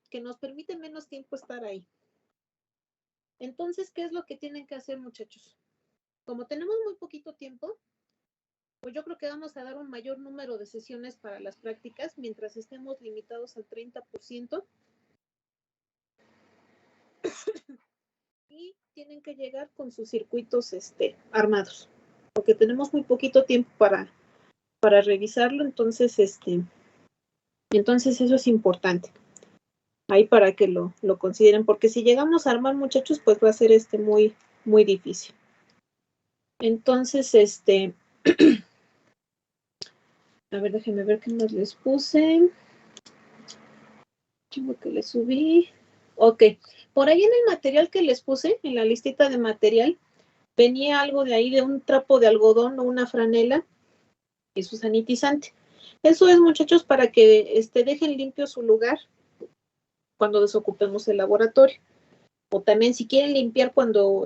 que nos permite menos tiempo estar ahí. Entonces, ¿qué es lo que tienen que hacer, muchachos? Como tenemos muy poquito tiempo, pues yo creo que vamos a dar un mayor número de sesiones para las prácticas mientras estemos limitados al 30%. Y tienen que llegar con sus circuitos armados, porque tenemos muy poquito tiempo para revisarlo, entonces eso es importante. Ahí para que lo consideren, porque si llegamos a armar, muchachos, pues va a ser muy, muy difícil. Entonces, a ver, déjenme ver qué más les puse. ¿Qué que les subí? Ok, por ahí en el material que les puse, en la listita de material, venía algo de ahí de un trapo de algodón o una franela y su sanitizante. Eso es, muchachos, para que dejen limpio su lugar cuando desocupemos el laboratorio. O también si quieren limpiar cuando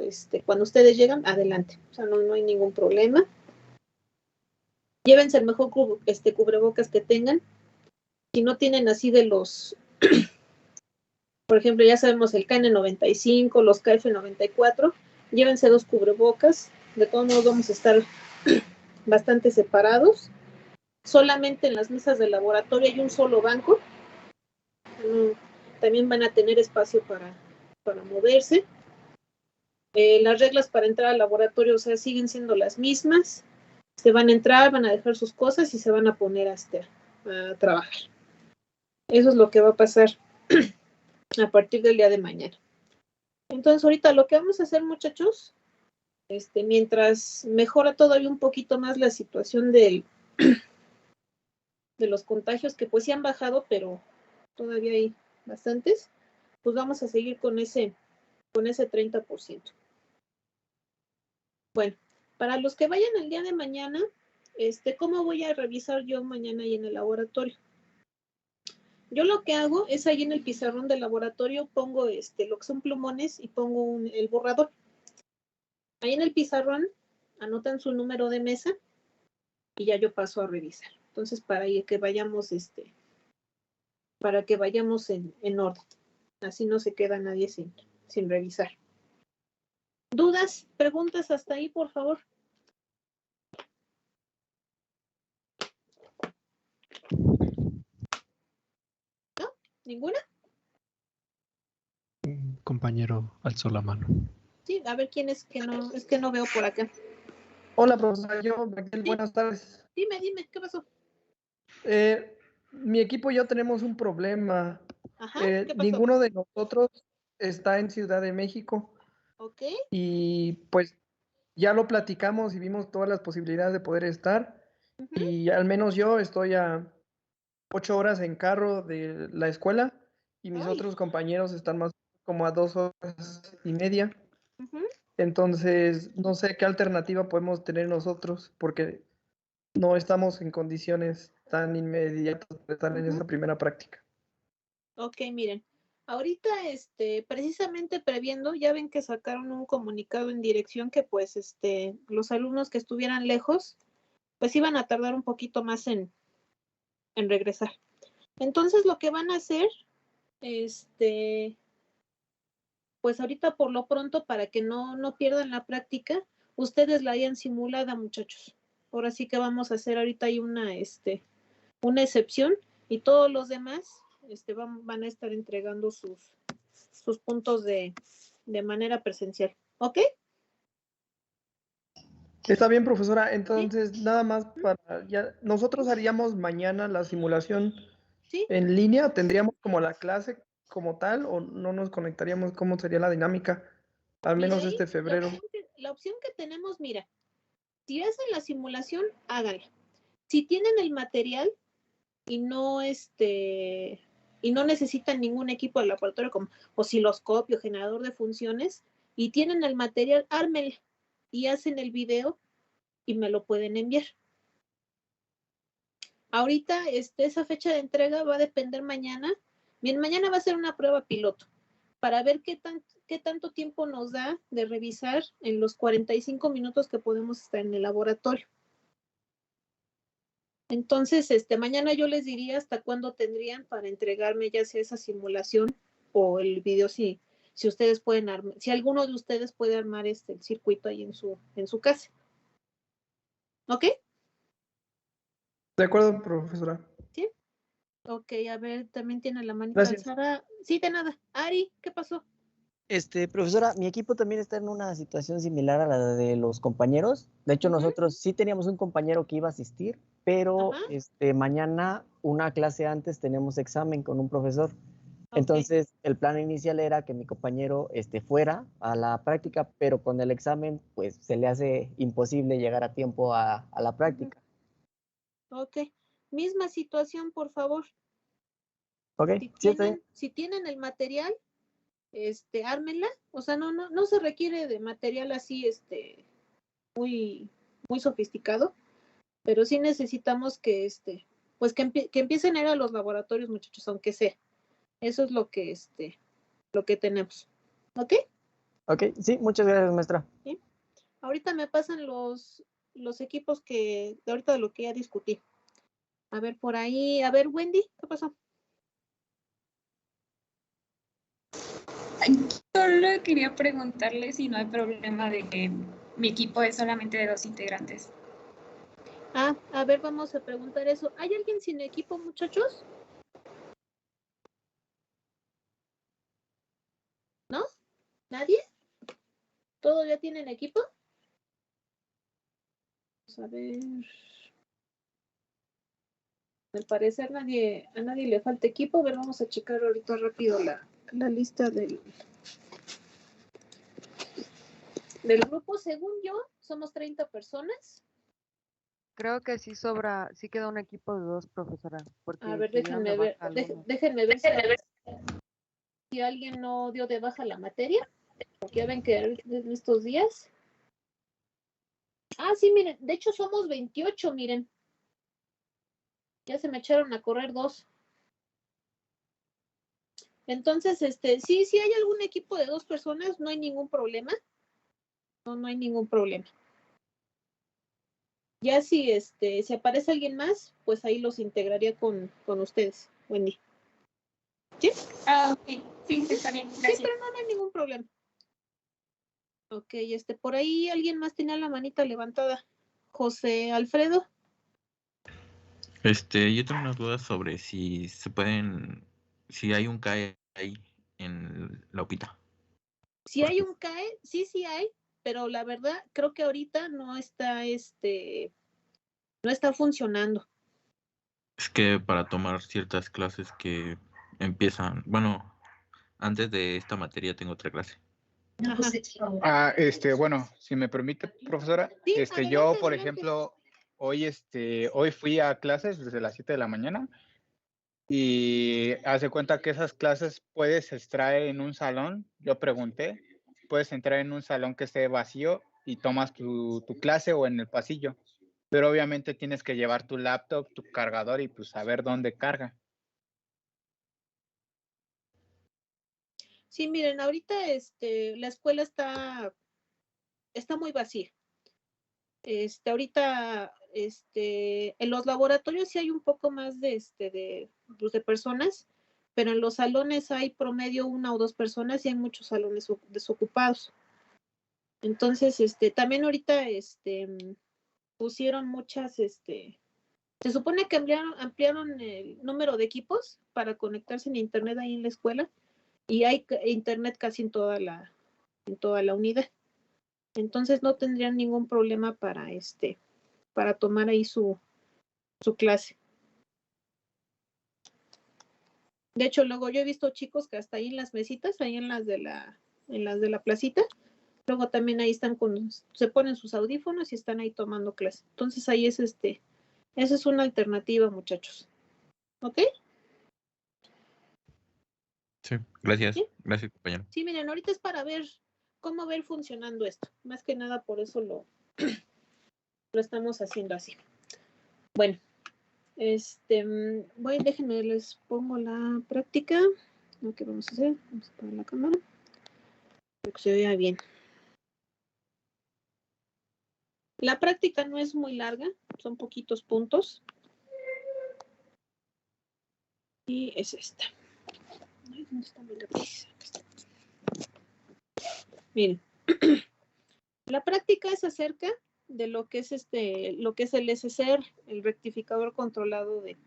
ustedes llegan, adelante. O sea, no hay ningún problema. Llévense el mejor cubrebocas que tengan. Si no tienen así de los, por ejemplo, ya sabemos el KN95, los KF94, llévense 2 cubrebocas. De todos modos vamos a estar bastante separados. Solamente en las mesas de laboratorio hay un solo banco. También van a tener espacio para moverse. Las reglas para entrar al laboratorio, o sea, siguen siendo las mismas. Se van a entrar, van a dejar sus cosas y se van a poner a trabajar. Eso es lo que va a pasar a partir del día de mañana. Entonces, ahorita lo que vamos a hacer, muchachos, mientras mejora todavía un poquito más la situación de los contagios, que pues sí han bajado, pero todavía hay bastantes, pues vamos a seguir con ese 30%. Bueno, para los que vayan el día de mañana, ¿cómo voy a revisar yo mañana ahí en el laboratorio? Yo lo que hago es ahí en el pizarrón del laboratorio pongo lo que son plumones y pongo el borrador. Ahí en el pizarrón anotan su número de mesa y ya yo paso a revisar. Entonces, para que vayamos, en orden. Así no se queda nadie sin revisar. ¿Dudas, preguntas hasta ahí, por favor? ¿No? ¿Ninguna? Un compañero alzó la mano. Sí, a ver quién es que no veo por acá. Hola, profesora, Raquel, sí. Buenas tardes. Dime, ¿qué pasó? Mi equipo y yo tenemos un problema. Ajá, ¿qué pasó? Ninguno de nosotros está en Ciudad de México. Ok. Y pues ya lo platicamos y vimos todas las posibilidades de poder estar. Y al menos yo estoy a 8 horas en carro de la escuela y mis otros compañeros están más como a 2 horas y media. Entonces, no sé qué alternativa podemos tener nosotros, porque no estamos en condiciones tan inmediatas de estar en esa primera práctica. Ok, miren, ahorita, precisamente previendo, ya ven que sacaron un comunicado en dirección que, pues, los alumnos que estuvieran lejos, pues iban a tardar un poquito más en regresar. Entonces, lo que van a hacer, pues ahorita por lo pronto, para que no pierdan la práctica, ustedes la hayan simulada, muchachos. Ahora sí que vamos a hacer ahorita ahí una excepción y todos los demás van a estar entregando sus puntos de manera presencial. ¿Ok? Está bien, profesora. Entonces, ¿sí? Nada más para ya, nosotros haríamos mañana la simulación ¿sí? En línea, ¿tendríamos como la clase como tal o no nos conectaríamos? ¿Cómo sería la dinámica? Al menos Mira, febrero. La opción que tenemos, mira, si hacen la simulación, háganla. Si tienen el material y no necesitan ningún equipo de laboratorio como osciloscopio, generador de funciones, y tienen el material, ármenla y hacen el video y me lo pueden enviar. Ahorita esa fecha de entrega va a depender mañana. Bien, mañana va a ser una prueba piloto para ver qué tanto tiempo nos da de revisar en los 45 minutos que podemos estar en el laboratorio. Entonces, mañana yo les diría hasta cuándo tendrían para entregarme ya sea esa simulación o el video si ustedes pueden armar, si alguno de ustedes puede armar el circuito ahí en su casa. ¿Ok? De acuerdo, profesora. ¿Sí? Ok, a ver, también tiene la manita Gracias. alzada. Sí, de nada. Ari, ¿qué pasó? Profesora, mi equipo también está en una situación similar a la de los compañeros. De hecho, nosotros sí teníamos un compañero que iba a asistir, pero mañana, una clase antes, tenemos examen con un profesor. Entonces, el plan inicial era que mi compañero fuera a la práctica, pero con el examen, pues se le hace imposible llegar a tiempo a la práctica. Ok. Misma situación, por favor. Ok, Si tienen el material, ármenla. O sea, no se requiere de material así, muy, muy sofisticado, pero sí necesitamos que, pues que empiecen a ir a los laboratorios, muchachos, aunque sea. Eso es lo que tenemos. ¿Ok? Ok, sí, muchas gracias, maestra. ¿Sí? Ahorita me pasan los equipos de ahorita de lo que ya discutí. A ver, por ahí, a ver, Wendy, ¿qué pasó? Solo quería preguntarle si no hay problema de que mi equipo es solamente de 2 integrantes. A ver, vamos a preguntar eso. ¿Hay alguien sin equipo, muchachos? ¿No? ¿Nadie? ¿Todos ya tienen equipo? Vamos a ver. Al parecer a nadie le falta equipo. A ver, vamos a checar ahorita rápido la lista del grupo. Según yo, somos 30 personas. Creo que sí sobra, sí queda un equipo de 2, profesora. Porque A ver, se dieron déjenme de ver, baja algunos. déjenme ver si alguien no dio de baja la materia, porque ya ven que en estos días. Ah, sí, miren, de hecho somos 28, miren. Ya se me echaron a correr 2. Entonces, sí hay algún equipo de 2 personas, no hay ningún problema. No hay ningún problema. Ya si aparece alguien más, pues ahí los integraría con ustedes, Wendy. ¿Sí? Ok. Sí, está bien. Gracias. Sí, pero no hay ningún problema. Ok, por ahí alguien más tenía la manita levantada. José Alfredo. Yo tengo unas dudas sobre si se pueden, si hay un CAE ahí en la UPITA. Si hay un CAE, sí hay, pero la verdad creo que ahorita no está, no está funcionando. Es que para tomar ciertas clases que empiezan, bueno, antes de esta materia tengo otra clase. Ajá. Bueno, si me permite, profesora, Sí, yo, adelante, por adelante. ejemplo, hoy fui a clases desde las 7 de la mañana y hace cuenta que esas clases puedes entrar en un salón, yo pregunté, puedes entrar en un salón que esté vacío y tomas tu clase o en el pasillo, pero obviamente tienes que llevar tu laptop, tu cargador y pues saber dónde carga. Sí, miren, ahorita la escuela está muy vacía. Ahorita en los laboratorios sí hay un poco más de personas, pero en los salones hay promedio 1 o 2 personas y hay muchos salones desocupados. Entonces, también ahorita pusieron muchas, se supone que ampliaron el número de equipos para conectarse en internet ahí en la escuela y hay internet casi en toda la unidad. Entonces no tendrían ningún problema para tomar ahí su clase. De hecho, luego yo he visto chicos que hasta ahí en las mesitas, ahí en las de la placita, luego también ahí están se ponen sus audífonos y están ahí tomando clase. Entonces ahí esa es una alternativa, muchachos. ¿Ok? Sí, gracias. ¿Sí? Gracias, compañero. Sí, miren, ahorita es para ver cómo ver funcionando esto. Más que nada por eso lo estamos haciendo así. Bueno, déjenme, les pongo la práctica. Lo que vamos a hacer, vamos a poner la cámara para que se vea bien. La práctica no es muy larga, son poquitos puntos. Y es esta. Ay, ¿dónde está mi lápiz? Miren, la práctica es acerca de lo que es el SCR, el rectificador controlado de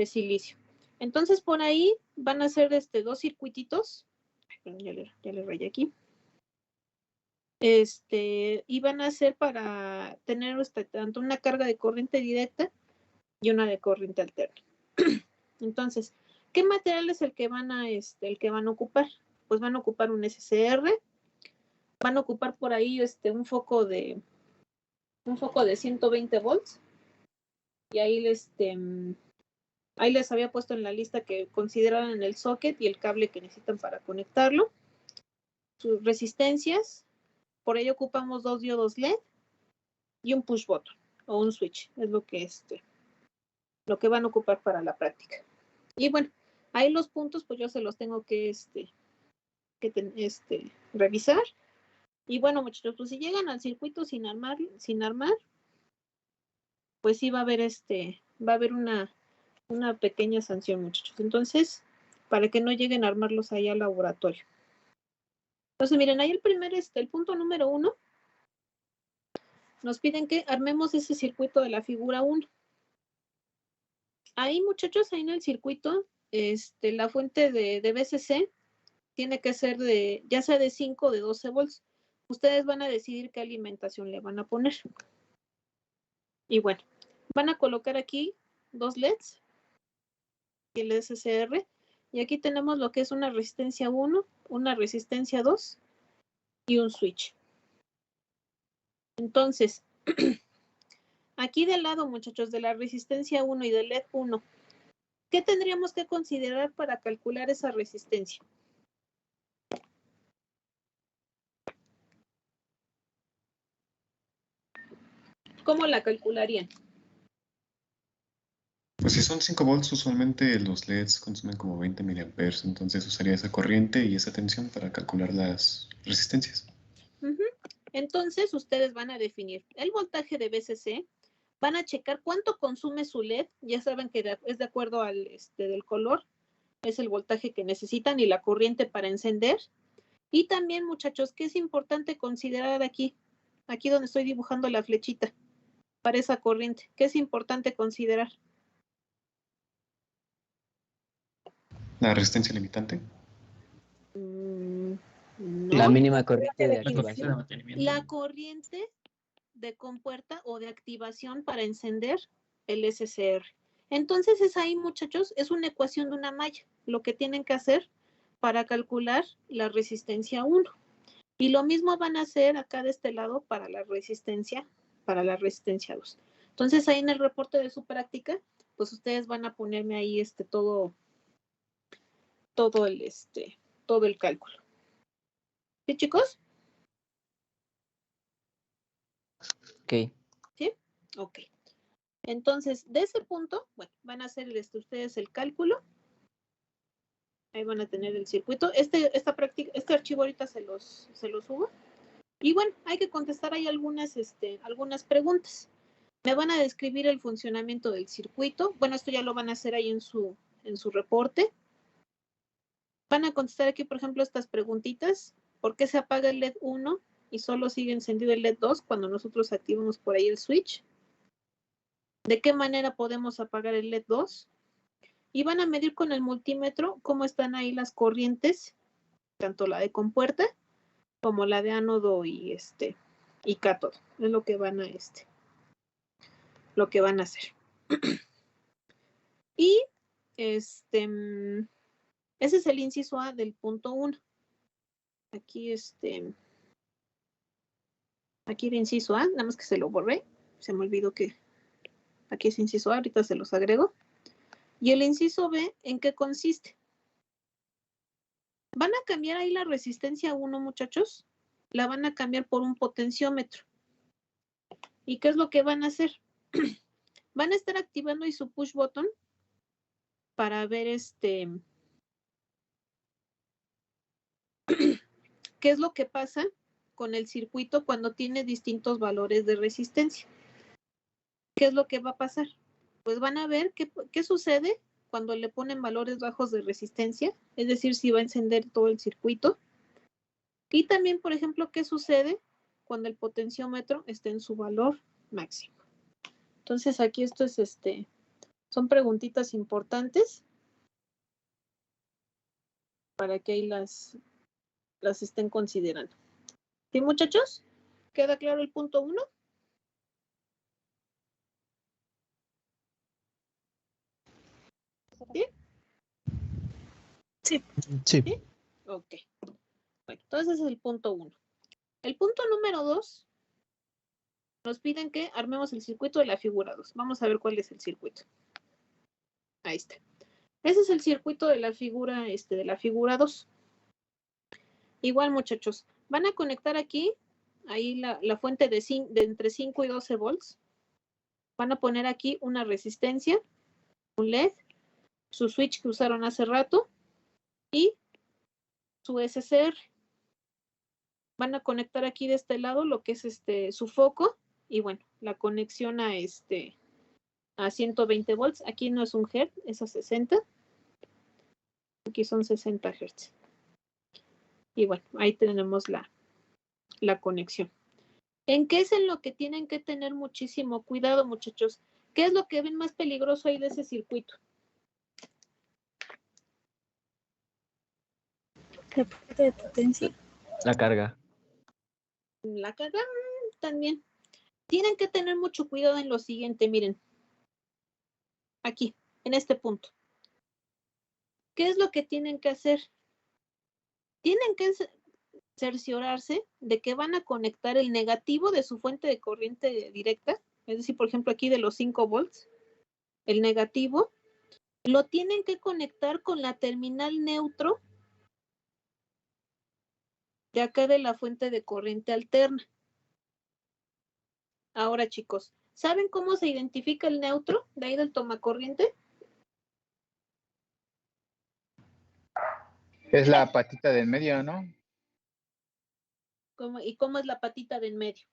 silicio. Entonces por ahí van a ser dos circuititos. Ya le rayé aquí. Y van a ser para tener tanto una carga de corriente directa y una de corriente alterna. Entonces, ¿qué material es el que van a ocupar? Pues van a ocupar un SCR, van a ocupar por ahí un foco de 120 volts. Y ahí les había puesto en la lista que consideraran el socket y el cable que necesitan para conectarlo. Sus resistencias, por ello ocupamos 2 diodos LED y un push button o un switch, es lo que van a ocupar para la práctica. Y bueno, ahí los puntos pues yo se los tengo que revisar. Y bueno, muchachos, pues si llegan al circuito sin armar, pues sí va a haber una pequeña sanción, muchachos. Entonces, para que no lleguen a armarlos ahí al laboratorio. Entonces, miren, ahí el punto número 1, nos piden que armemos ese circuito de la figura 1. Ahí, muchachos, ahí en el circuito, la fuente de BCC tiene que ser ya sea de 5 o de 12 volts. Ustedes van a decidir qué alimentación le van a poner. Y bueno, van a colocar aquí 2 LEDs, el SCR, y aquí tenemos lo que es una resistencia 1, una resistencia 2 y un switch. Entonces, aquí del lado, muchachos, de la resistencia 1 y del LED 1, ¿qué tendríamos que considerar para calcular esa resistencia? ¿Cómo la calcularían? Pues si son 5 volts, usualmente los LEDs consumen como 20 miliamperes, entonces usaría esa corriente y esa tensión para calcular las resistencias. Entonces, ustedes van a definir el voltaje de BCC, van a checar cuánto consume su LED, ya saben que es de acuerdo al del color, es el voltaje que necesitan y la corriente para encender. Y también, muchachos, ¿qué es importante considerar aquí donde estoy dibujando la flechita para esa corriente? ¿Qué es importante considerar? ¿La resistencia limitante? No. La mínima corriente de activación. La corriente de compuerta o de activación para encender el SCR. Entonces es ahí, muchachos, es una ecuación de una malla, lo que tienen que hacer para calcular la resistencia 1. Y lo mismo van a hacer acá de este lado para la resistencia 2. Entonces ahí en el reporte de su práctica, pues ustedes van a ponerme ahí todo el cálculo. ¿Sí, chicos? Ok. ¿Sí? Ok. Entonces, de ese punto, bueno, van a hacer ustedes el cálculo. Ahí van a tener el circuito. Este archivo ahorita se los subo. Y bueno, hay que contestar ahí algunas preguntas. Me van a describir el funcionamiento del circuito. Bueno, esto ya lo van a hacer ahí en su reporte. Van a contestar aquí, por ejemplo, estas preguntitas. ¿Por qué se apaga el LED 1 y solo sigue encendido el LED 2 cuando nosotros activamos por ahí el switch? ¿De qué manera podemos apagar el LED 2? Y van a medir con el multímetro cómo están ahí las corrientes, tanto la de compuerta como la de ánodo y cátodo. Es lo que van a hacer. Y ese es el inciso A del punto 1. Aquí aquí de inciso A, nada más que se lo borré. Se me olvidó que aquí es inciso A, ahorita se los agrego. Y el inciso B, ¿en qué consiste? Van a cambiar ahí la resistencia 1, muchachos. La van a cambiar por un potenciómetro. ¿Y qué es lo que van a hacer? Van a estar activando ahí su push button para ver qué es lo que pasa con el circuito cuando tiene distintos valores de resistencia. ¿Qué es lo que va a pasar? Pues van a ver qué sucede cuando le ponen valores bajos de resistencia, es decir, si va a encender todo el circuito. Y también, por ejemplo, ¿qué sucede cuando el potenciómetro esté en su valor máximo? Entonces, aquí esto es son preguntitas importantes para que ahí las estén considerando. ¿Sí, muchachos? ¿Queda claro el punto 1? ¿Sí? Sí. Sí. ¿Sí? Ok. Bueno, entonces es el punto 1. El punto número 2, nos piden que armemos el circuito de la figura 2. Vamos a ver cuál es el circuito. Ahí está. Ese es el circuito de la figura, de la figura 2. Igual, muchachos, van a conectar aquí, ahí la fuente de entre 5 y 12 volts. Van a poner aquí una resistencia, un LED, su switch que usaron hace rato y su SCR. Van a conectar aquí de este lado lo que es su foco y bueno, la conexión a 120 volts. Aquí no es un Hz, es a 60. Aquí son 60 Hz. Y bueno, ahí tenemos la conexión. ¿En qué es en lo que tienen que tener muchísimo cuidado, muchachos? ¿Qué es lo que ven más peligroso ahí de ese circuito? La parte de potencia. La carga. La carga también. Tienen que tener mucho cuidado en lo siguiente, miren. Aquí, en este punto. ¿Qué es lo que tienen que hacer? Tienen que cerciorarse de que van a conectar el negativo de su fuente de corriente directa, es decir, por ejemplo, aquí de los 5 volts, el negativo, lo tienen que conectar con la terminal neutro de acá de la fuente de corriente alterna. Ahora, chicos, ¿saben cómo se identifica el neutro de ahí del tomacorriente? Es la patita del medio, ¿no? ¿Y cómo es la patita de en medio?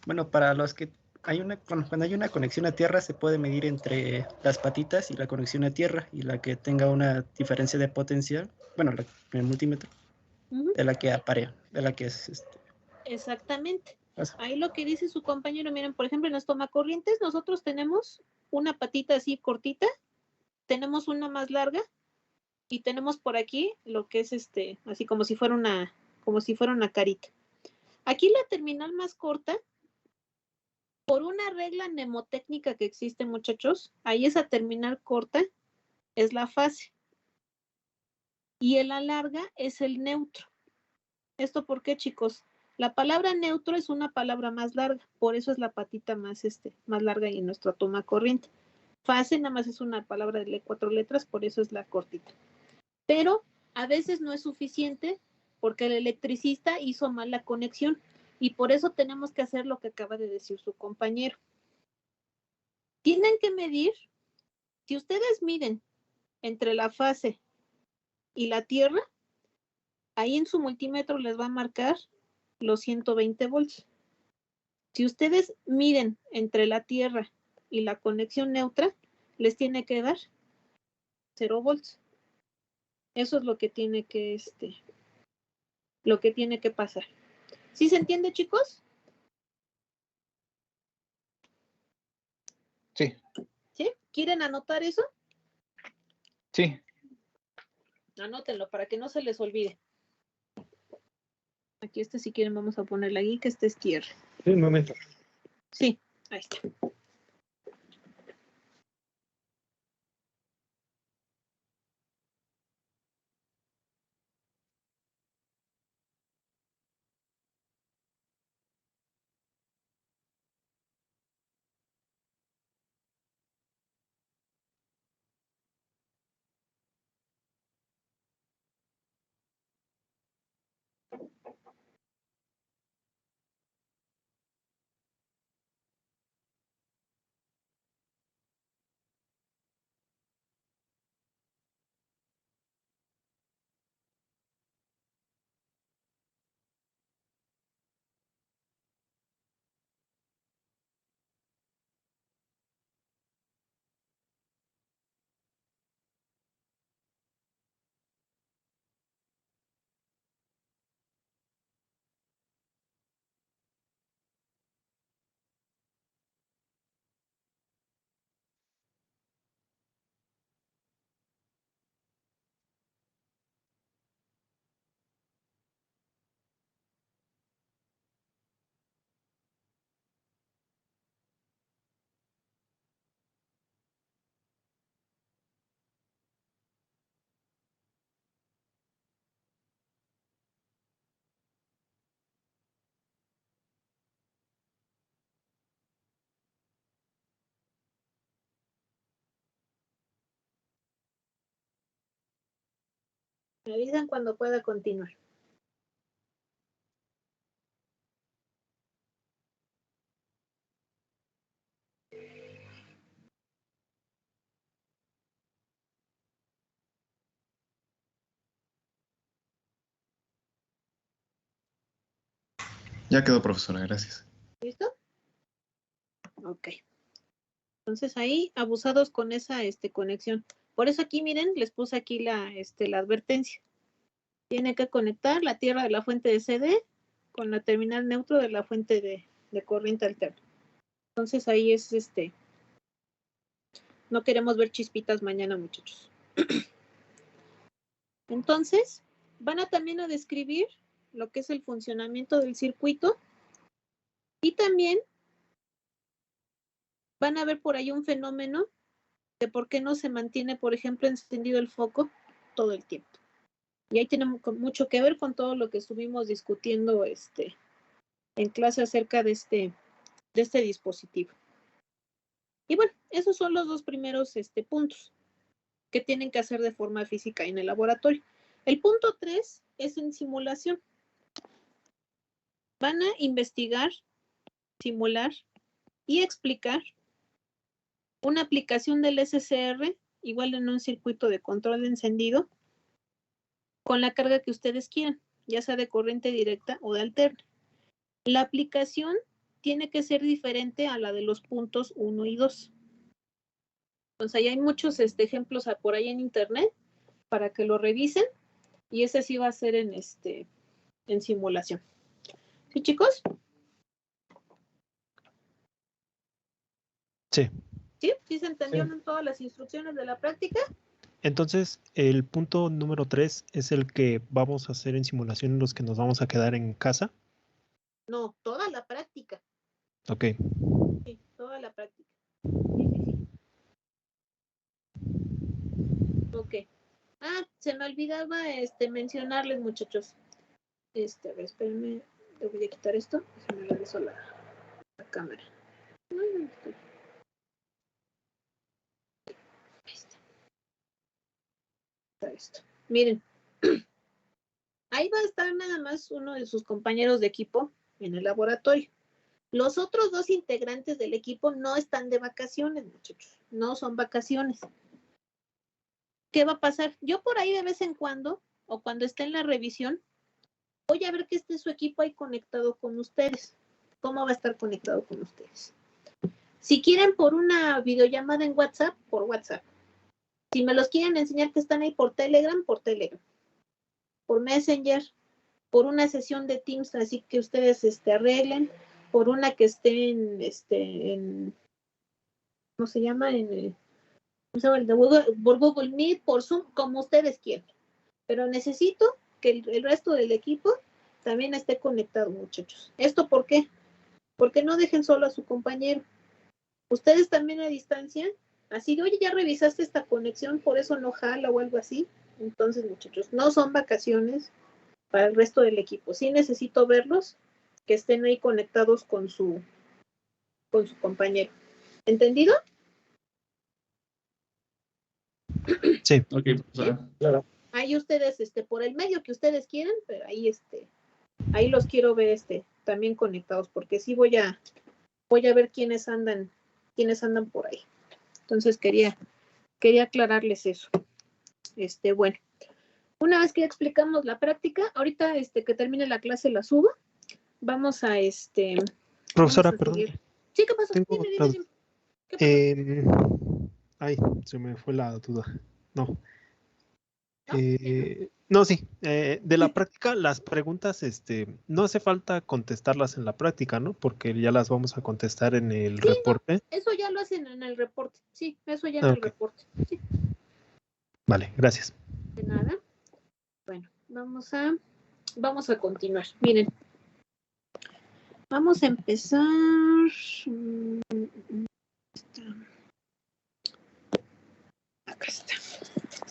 Bueno, para los que cuando hay una conexión a tierra se puede medir entre las patitas y la conexión a tierra y la que tenga una diferencia de potencial, bueno, el multímetro, de la que aparea, de la que es Exactamente. pasa. Ahí lo que dice su compañero, miren, por ejemplo, en las tomacorrientes nosotros tenemos una patita así cortita, tenemos una más larga y tenemos por aquí lo que es así como si fuera una carita. Aquí la terminal más corta, por una regla mnemotécnica que existe, muchachos, ahí esa terminal corta es la fase y la larga es el neutro. ¿Esto por qué, chicos? La palabra neutro es una palabra más larga, por eso es la patita más larga en nuestra toma corriente. Fase nada más es una palabra de 4 letras, por eso es la cortita. Pero a veces no es suficiente porque el electricista hizo mal la conexión y por eso tenemos que hacer lo que acaba de decir su compañero. Tienen que medir, si ustedes miden entre la fase y la tierra, ahí en su multímetro les va a marcar los 120 volts. Si ustedes miden entre la tierra y la conexión neutra, les tiene que dar 0 volts. Eso es lo que tiene que pasar. ¿Sí se entiende, chicos? Sí. ¿Sí? ¿Quieren anotar eso? Sí. Anótenlo para que no se les olvide. Aquí si quieren vamos a ponerle ahí que es tierra. Sí, un momento. Sí, ahí está. Me avisan cuando pueda continuar. Ya quedó, profesora, gracias. ¿Listo? Ok. Entonces ahí, abusados con esa conexión. Por eso aquí, miren, les puse aquí la advertencia. Tiene que conectar la tierra de la fuente de CD con la terminal neutro de la fuente de corriente alterna. Entonces ahí es no queremos ver chispitas mañana, muchachos. Entonces, van a también a describir lo que es el funcionamiento del circuito y también van a ver por ahí un fenómeno de por qué no se mantiene, por ejemplo, encendido el foco todo el tiempo. Y ahí tiene mucho que ver con todo lo que estuvimos discutiendo en clase acerca de este dispositivo. Y bueno, esos son los dos primeros puntos que tienen que hacer de forma física en el laboratorio. El punto 3 es en simulación. Van a investigar, simular y explicar una aplicación del SCR, igual en un circuito de control de encendido, con la carga que ustedes quieran, ya sea de corriente directa o de alterna. La aplicación tiene que ser diferente a la de los puntos 1 y 2. Entonces, ahí hay muchos ejemplos por ahí en internet para que lo revisen y ese sí va a ser en simulación. ¿Sí, chicos? Sí. ¿Sí? ¿Sí se entendieron todas las instrucciones de la práctica? Entonces, el punto número 3 es el que vamos a hacer en simulación en los que nos vamos a quedar en casa. No, toda la práctica. Ok. Sí, toda la práctica. Sí. Ok. Ah, se me olvidaba mencionarles, muchachos. A ver, espérenme, le voy a quitar esto. Se me regresó la cámara. Ahí está esto. Miren, ahí va a estar nada más uno de sus compañeros de equipo en el laboratorio. Los otros dos integrantes del equipo no están de vacaciones, muchachos. No son vacaciones. ¿Qué va a pasar? Yo por ahí de vez en cuando, o cuando esté en la revisión, voy a ver que esté su equipo ahí conectado con ustedes. ¿Cómo va a estar conectado con ustedes? Si quieren por una videollamada en WhatsApp, por WhatsApp. Si me los quieren enseñar que están ahí por Telegram, por Telegram. Por Messenger, por una sesión de Teams, así que ustedes arreglen, por una que esté en ¿cómo se llama? Por Google Meet, por Zoom, como ustedes quieran. Pero necesito que el resto del equipo también esté conectado, muchachos. ¿Esto por qué? Porque no dejen solo a su compañero. Ustedes también a distancia, así de, oye, ya revisaste esta conexión, por eso no jala o algo así. Entonces, muchachos, no son vacaciones para el resto del equipo. Sí necesito verlos, que estén ahí conectados con su compañero. ¿Entendido? Sí. Ok, profesora. ¿Sí? Claro. Ahí ustedes, por el medio que ustedes quieran, pero ahí los quiero ver, también conectados, porque sí voy a ver quiénes andan por ahí. Entonces quería aclararles eso. Bueno, una vez que ya explicamos la práctica, ahorita que termine la clase la subo. Vamos a Profesora, vamos a perdón. seguir. Sí, ¿qué pasó? Tengo Dime. ¿Qué pasó? Ay, se me fue la duda. No. No, sí. De la práctica, las preguntas, no hace falta contestarlas en la práctica, ¿no? Porque ya las vamos a contestar en el reporte. No, eso ya lo hacen en el reporte. Sí, eso ya en Ah, el ok. reporte. Sí. Vale, gracias. De nada. Bueno, vamos a continuar. Miren. Vamos a empezar. Acá está.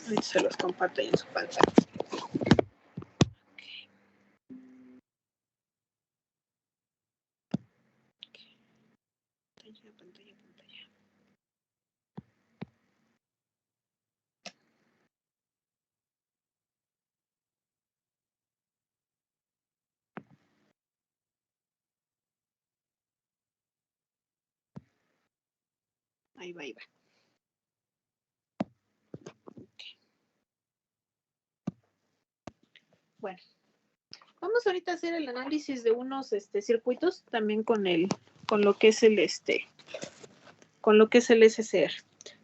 Ahí se los comparto en su pantalla. Pantalla. Ahí va, ahí va. Okay. Bueno, vamos ahorita a hacer el análisis de unos circuitos también con lo que es el SCR.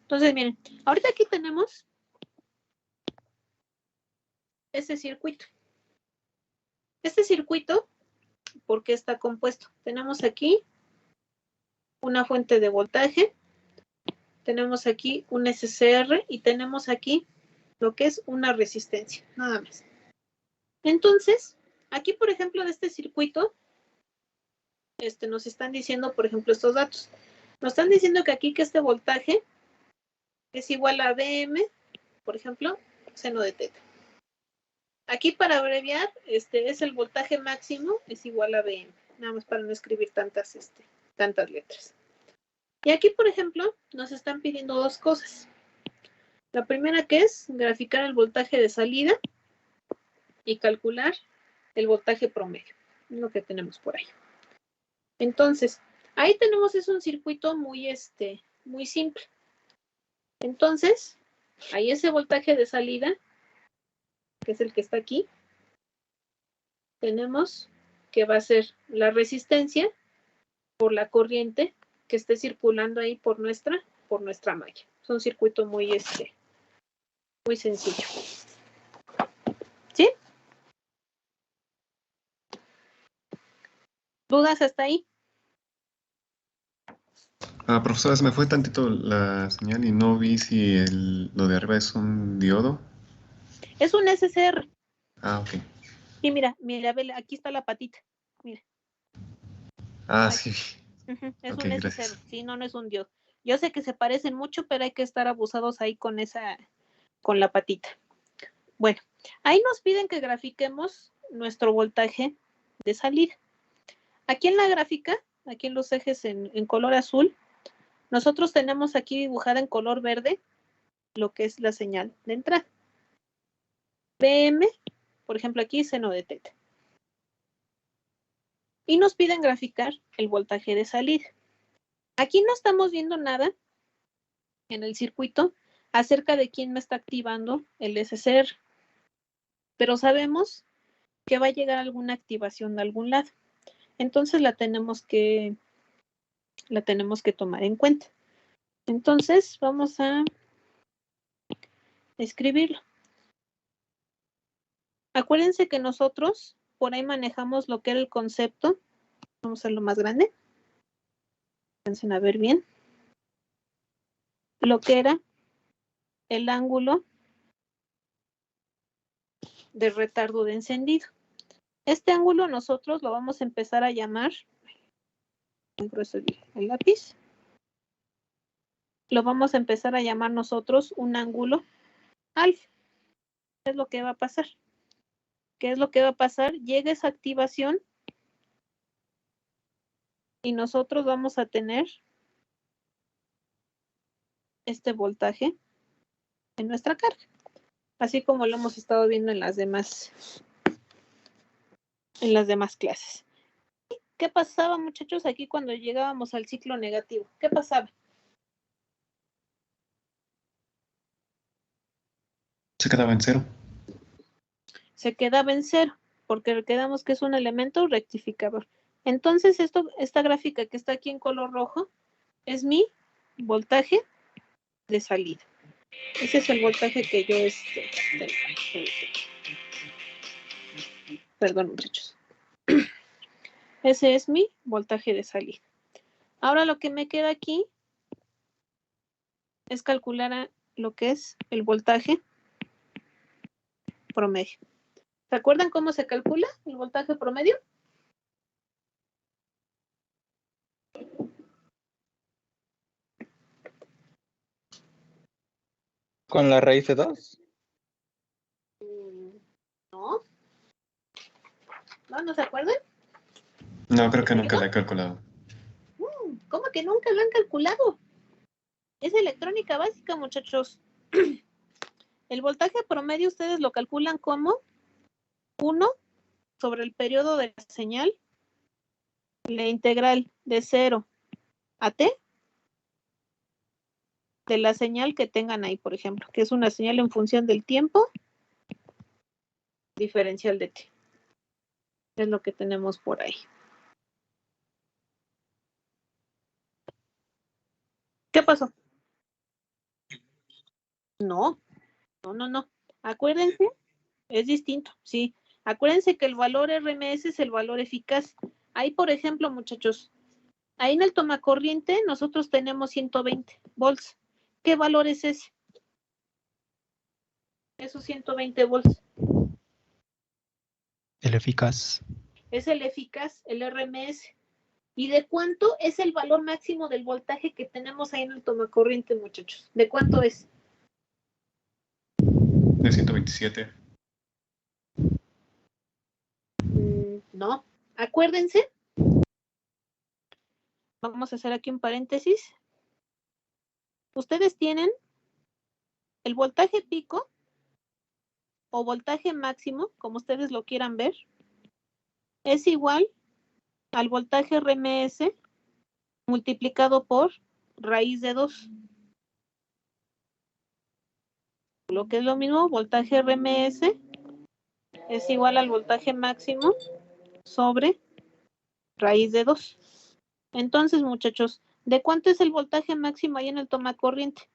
Entonces, miren, ahorita aquí tenemos ese circuito. Este circuito, ¿por qué está compuesto? Tenemos aquí una fuente de voltaje, tenemos aquí un SCR y tenemos aquí lo que es una resistencia, nada más. Entonces, aquí, por ejemplo, de este circuito, nos están diciendo, por ejemplo, estos datos. Nos están diciendo que aquí que este voltaje es igual a Vm, por ejemplo, seno de teta. Aquí para abreviar, es el voltaje máximo, es igual a Vm. Nada más para no escribir tantas letras. Y aquí, por ejemplo, nos están pidiendo dos cosas. La primera que es graficar el voltaje de salida y calcular el voltaje promedio. Es lo que tenemos por ahí. Entonces, ahí tenemos, es un circuito muy simple. Entonces, ahí ese voltaje de salida, que es el que está aquí, tenemos que va a ser la resistencia por la corriente que esté circulando ahí por nuestra malla. Es un circuito muy sencillo. ¿Sí? ¿Dudas hasta ahí? Profesora, se me fue tantito la señal y no vi si lo de arriba es un diodo. Es un SCR. Ok. Y mira, aquí está la patita. Mira. Sí. Es Ok, un SCR. gracias. Sí, no es un diodo. Yo sé que se parecen mucho, pero hay que estar abusados ahí con la patita. Bueno, ahí nos piden que grafiquemos nuestro voltaje de salida. Aquí en la gráfica, aquí en los ejes en color azul, nosotros tenemos aquí dibujada en color verde lo que es la señal de entrada. Vm, por ejemplo, aquí seno de teta. Y nos piden graficar el voltaje de salida. Aquí no estamos viendo nada en el circuito acerca de quién me está activando el SCR, pero sabemos que va a llegar alguna activación de algún lado. Entonces la tenemos que tomar en cuenta. Entonces vamos a escribirlo. Acuérdense que nosotros por ahí manejamos lo que era el concepto. Vamos a hacerlo más grande. Piensen a ver bien. Lo que era el ángulo de retardo de encendido. Este ángulo nosotros lo vamos a empezar a llamar, muy grueso el lápiz, lo vamos a empezar a llamar nosotros un ángulo alfa. ¿Qué es lo que va a pasar? ¿Qué es lo que va a pasar? Llega esa activación y nosotros vamos a tener este voltaje en nuestra carga, así como lo hemos estado viendo en las demás clases. ¿Qué pasaba, muchachos, aquí cuando llegábamos al ciclo negativo? ¿Qué pasaba? Se quedaba en cero. Se quedaba en cero, porque recordamos que es un elemento rectificador. Entonces, esta gráfica que está aquí en color rojo es mi voltaje de salida. Ese es el voltaje que yo Perdón, muchachos. Ese es mi voltaje de salida. Ahora lo que me queda aquí es calcular lo que es el voltaje promedio. ¿Se acuerdan cómo se calcula el voltaje promedio? ¿Con la raíz de 2? No. ¿No se acuerdan? No, creo que nunca la he calculado. ¿Cómo que nunca lo han calculado? Es electrónica básica, muchachos. El voltaje promedio ustedes lo calculan como 1 sobre el periodo de la señal, la integral de 0 a t, de la señal que tengan ahí, por ejemplo, que es una señal en función del tiempo diferencial de t. Es lo que tenemos por ahí. ¿Qué pasó? No. Acuérdense, es distinto, sí. Acuérdense que el valor RMS es el valor eficaz. Ahí, por ejemplo, muchachos, ahí en el tomacorriente nosotros tenemos 120 volts. ¿Qué valor es ese? Esos 120 volts. El eficaz. Es el eficaz, el RMS. ¿Y de cuánto es el valor máximo del voltaje que tenemos ahí en el tomacorriente, muchachos? ¿De cuánto es? De 127. No. Acuérdense. Vamos a hacer aquí un paréntesis. Ustedes tienen el voltaje pico o voltaje máximo, como ustedes lo quieran ver, es igual al voltaje RMS multiplicado por raíz de 2. Lo que es lo mismo, voltaje RMS es igual al voltaje máximo sobre raíz de 2. Entonces, muchachos, ¿de cuánto es el voltaje máximo ahí en el tomacorriente?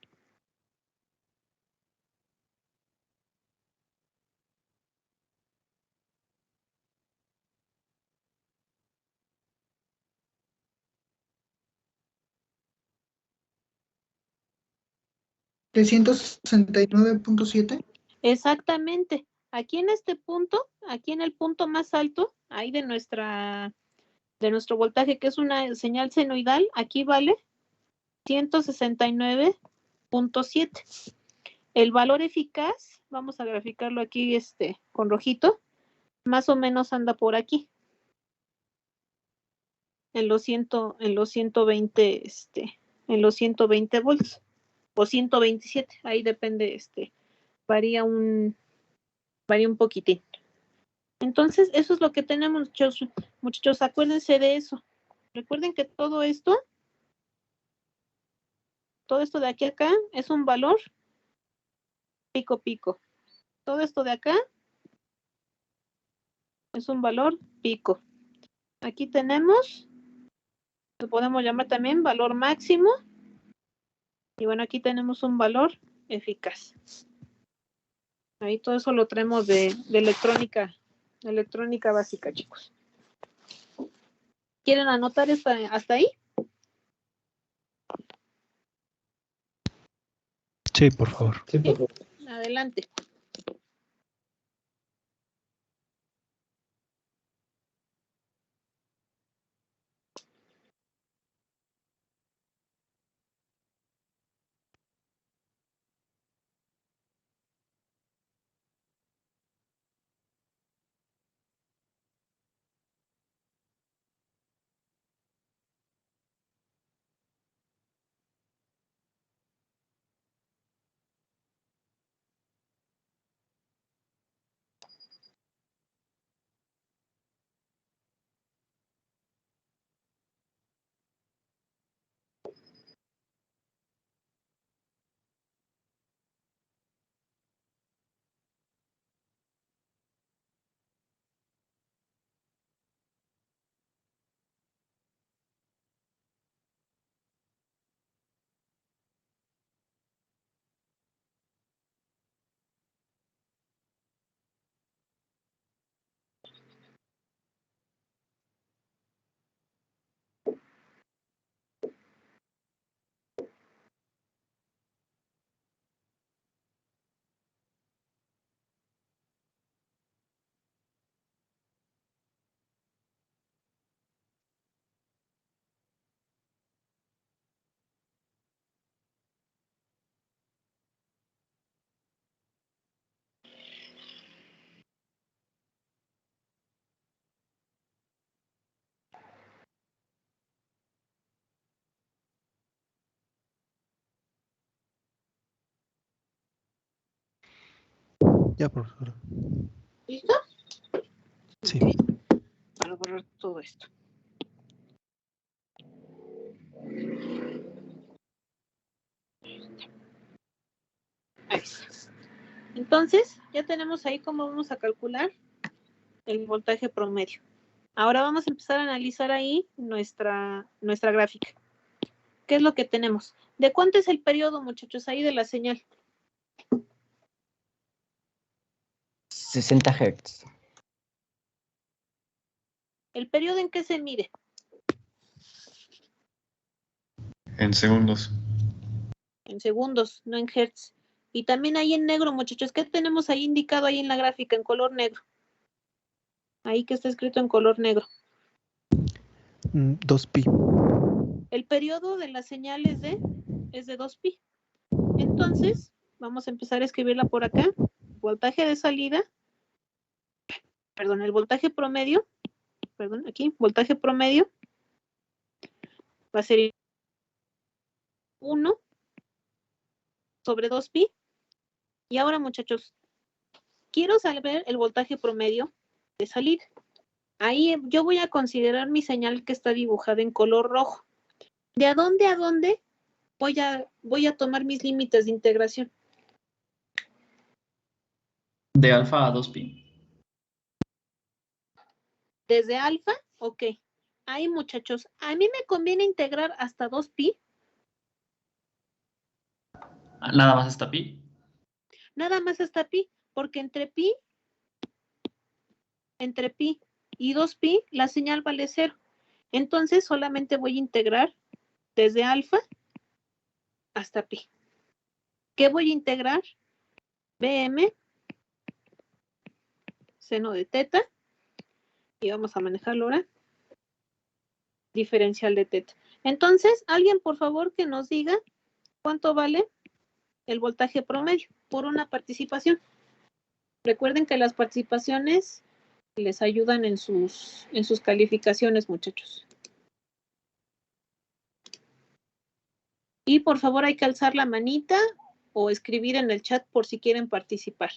¿De 169.7? Exactamente. Aquí en este punto, aquí en el punto más alto, ahí de nuestro voltaje, que es una señal senoidal, aquí vale 169.7. El valor eficaz, vamos a graficarlo aquí con rojito, más o menos anda por aquí. En los 120, en los 120 volts o 127, ahí depende, varía un poquitín. Entonces, eso es lo que tenemos, muchachos, acuérdense de eso. Recuerden que todo esto de aquí a acá es un valor pico pico. Todo esto de acá es un valor pico. Aquí tenemos, lo podemos llamar también valor máximo. Y bueno, aquí tenemos un valor eficaz. Ahí todo eso lo traemos de electrónica básica, chicos. ¿Quieren anotar hasta ahí? Sí, por favor. Sí. Adelante. Ya, profesora. ¿Listo? Sí. Okay. Para borrar todo esto. Entonces, ya tenemos ahí cómo vamos a calcular el voltaje promedio. Ahora vamos a empezar a analizar ahí nuestra gráfica. ¿Qué es lo que tenemos? ¿De cuánto es el periodo, muchachos, ahí de la señal? 60 Hz. ¿El periodo en qué se mide? En segundos. En segundos, no en hertz. Y también ahí en negro, muchachos, ¿qué tenemos ahí indicado ahí en la gráfica en color negro? Ahí que está escrito en color negro. 2pi. El periodo de la señal es de 2pi. Entonces, vamos a empezar a escribirla por acá. Voltaje de salida, perdón, el voltaje promedio, perdón, aquí, voltaje promedio va a ser 1 sobre 2pi. Y ahora, muchachos, quiero saber el voltaje promedio de salida. Ahí yo voy a considerar mi señal que está dibujada en color rojo. ¿De a dónde voy a tomar mis límites de integración? De alfa a 2pi. Desde alfa, ok. Ahí, muchachos, a mí me conviene integrar hasta 2pi. Nada más hasta pi. Nada más hasta pi, porque entre pi y 2pi la señal vale 0. Entonces solamente voy a integrar desde alfa hasta pi. ¿Qué voy a integrar? Bm seno de teta. Y vamos a manejarlo ahora. Diferencial de teta. Entonces, alguien por favor que nos diga cuánto vale el voltaje promedio por una participación. Recuerden que las participaciones les ayudan en sus calificaciones, muchachos. Y por favor hay que alzar la manita o escribir en el chat por si quieren participar.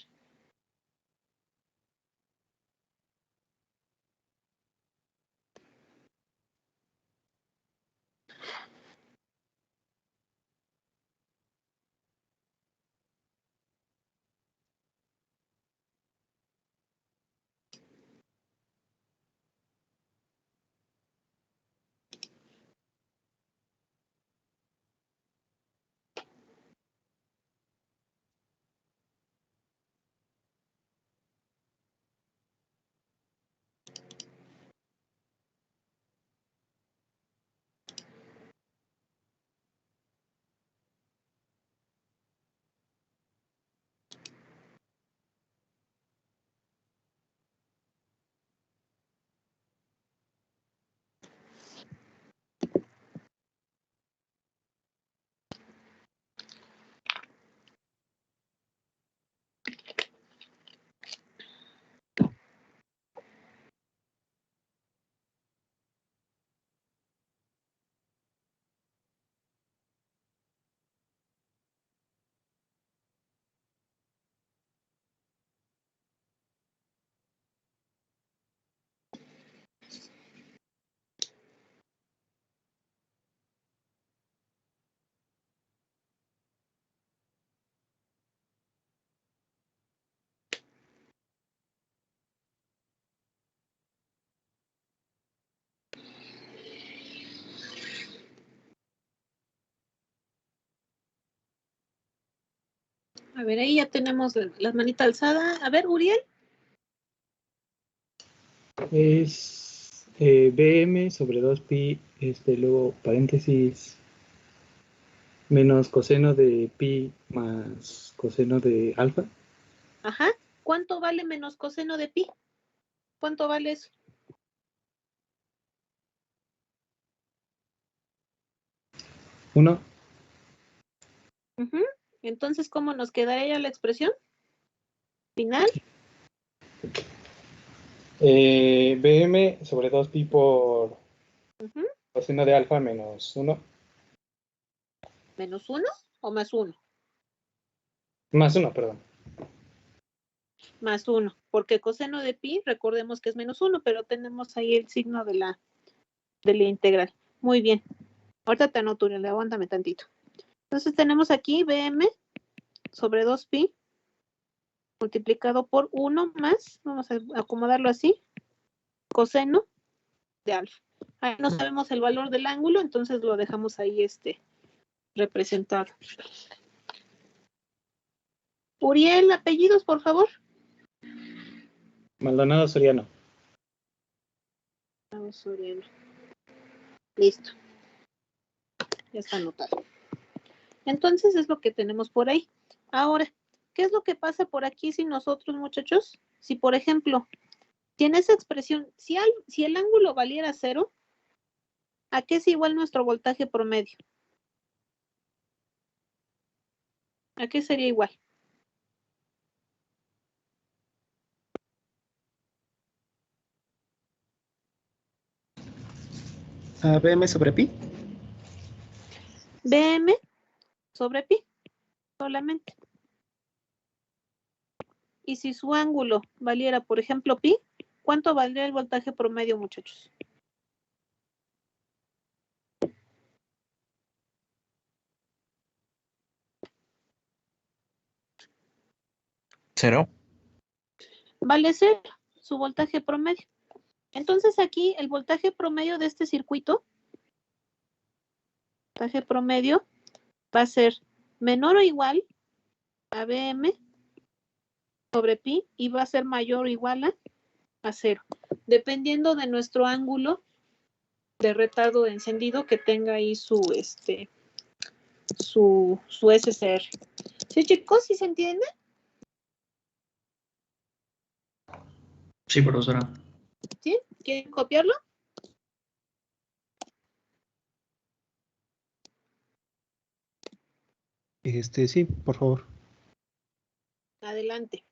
A ver, ahí ya tenemos la manita alzada. A ver, Uriel. Es Bm sobre 2pi, luego paréntesis, menos coseno de pi más coseno de alfa. Ajá. ¿Cuánto vale menos coseno de pi? ¿Cuánto vale eso? Uno. Entonces, ¿cómo nos quedaría la expresión final? Bm sobre 2pi por coseno de alfa menos 1. ¿Menos 1 o más 1? Más 1, perdón. Más 1, porque coseno de pi, recordemos que es menos 1, pero tenemos ahí el signo de la integral. Muy bien. Ahorita te anoto, Uriel, aguántame tantito. Entonces tenemos aquí Bm sobre 2pi multiplicado por 1 más, vamos a acomodarlo así, coseno de alfa. Ahí no sabemos el valor del ángulo, entonces lo dejamos ahí representado. Uriel, apellidos, por favor. Maldonado Soriano. Soriano. Listo. Ya está anotado. Entonces es lo que tenemos por ahí. Ahora, ¿qué es lo que pasa por aquí si nosotros, muchachos? Si, por ejemplo, si en esa expresión, si el ángulo valiera 0, ¿a qué es igual nuestro voltaje promedio? ¿A qué sería igual? A BM sobre pi. BM sobre pi, solamente. Y si su ángulo valiera, por ejemplo, pi, ¿cuánto valdría el voltaje promedio, muchachos? ¿Cero? Vale 0, su voltaje promedio. Entonces aquí el voltaje promedio de este circuito, voltaje promedio, va a ser menor o igual a BM sobre pi y va a ser mayor o igual a 0, dependiendo de nuestro ángulo de retardo de encendido que tenga ahí su SCR. ¿Sí, chicos? ¿Sí se entiende? Sí, profesora. ¿Sí? ¿Quieren copiarlo? Sí, por favor. Adelante.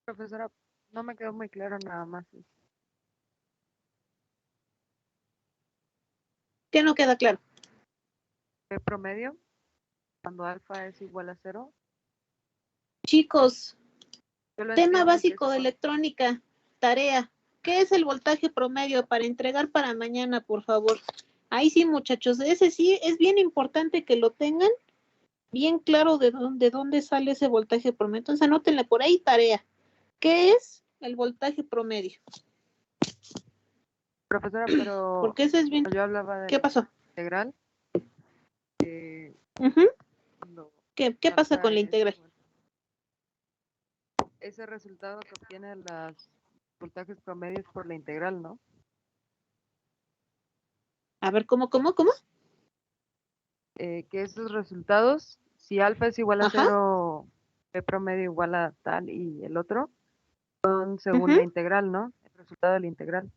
Profesora, no me quedó muy claro nada más. ¿Qué no queda claro? ¿El promedio? Cuando alfa es igual a 0. Chicos, Yo lo tema entiendo que básico es de electrónica, tarea. ¿Qué es el voltaje promedio para entregar para mañana, por favor? Ahí sí, muchachos, ese sí es bien importante que lo tengan bien claro de dónde sale ese voltaje promedio. Entonces anótenle por ahí tarea. ¿Qué es el voltaje promedio? Profesora, pero Porque ese es bien. yo hablaba de ¿Qué pasó? integral. ¿Qué pasa con la integral? Ese resultado que obtiene los voltajes promedios por la integral, ¿no? A ver, ¿cómo? Que esos resultados, si alfa es igual a 0, P promedio igual a tal y el otro, son según la integral, ¿no? El resultado de la integral.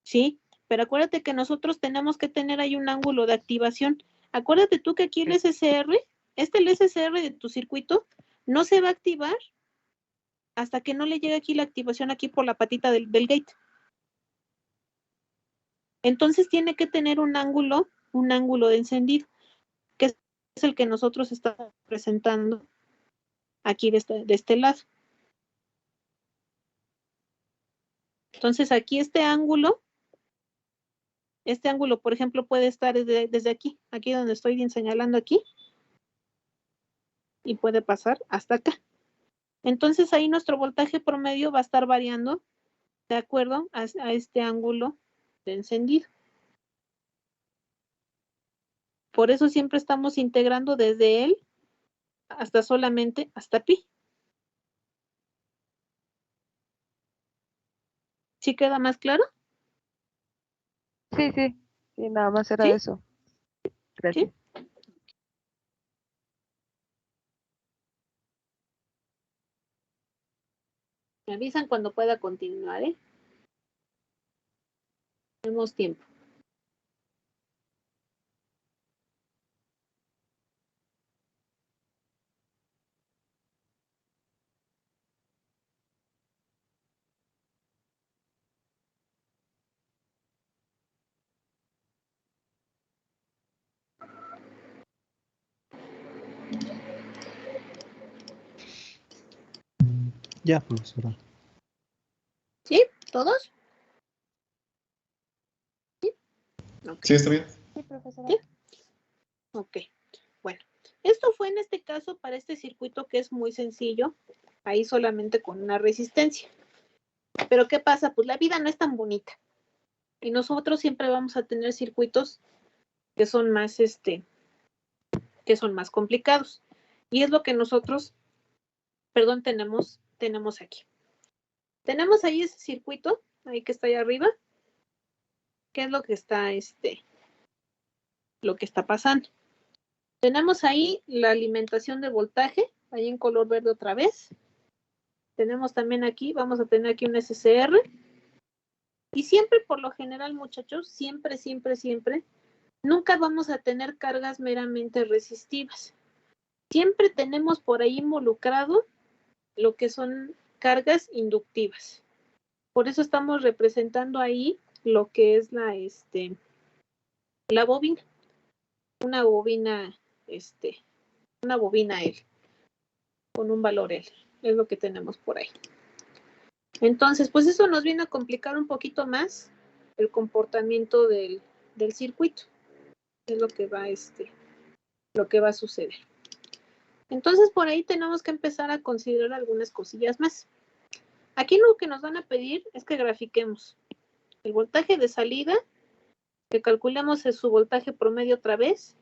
Sí, pero acuérdate que nosotros tenemos que tener ahí un ángulo de activación. Acuérdate tú que aquí el SCR, el SCR de tu circuito, no se va a activar hasta que no le llegue aquí la activación aquí por la patita del gate. Entonces tiene que tener un ángulo de encendido, que es el que nosotros estamos presentando aquí de este lado. Entonces aquí este ángulo, por ejemplo, puede estar desde aquí donde estoy señalando aquí, y puede pasar hasta acá. Entonces ahí nuestro voltaje promedio va a estar variando de acuerdo a este ángulo de encendido. Por eso siempre estamos integrando desde él hasta pi. ¿Sí queda más claro? Sí, nada más era eso. Gracias. ¿Sí? Me avisan cuando pueda continuar, ¿eh? Tenemos tiempo. Ya, profesora. ¿Sí? ¿Todos? ¿Sí? Okay. Sí, está bien. Sí, profesora. ¿Sí? Ok, bueno, esto fue en este caso para este circuito que es muy sencillo, ahí solamente con una resistencia. Pero ¿qué pasa? Pues la vida no es tan bonita. Y nosotros siempre vamos a tener circuitos que son más, que son más complicados. Y es lo que nosotros, perdón, tenemos aquí. Tenemos ahí ese circuito, ahí que está ahí arriba. ¿Qué es lo que está, lo que está pasando? Tenemos ahí la alimentación de voltaje, ahí en color verde otra vez. Tenemos también aquí, vamos a tener aquí un SCR. Y siempre, por lo general, muchachos, siempre, nunca vamos a tener cargas meramente resistivas. Siempre tenemos por ahí involucrado lo que son cargas inductivas. Por eso estamos representando ahí lo que es la bobina. Una bobina L, con un valor L. Es lo que tenemos por ahí. Entonces, pues eso nos viene a complicar un poquito más el comportamiento del circuito. Es lo que va a suceder. Entonces, por ahí tenemos que empezar a considerar algunas cosillas más. Aquí lo que nos van a pedir es que grafiquemos el voltaje de salida, que calculemos su voltaje promedio otra vez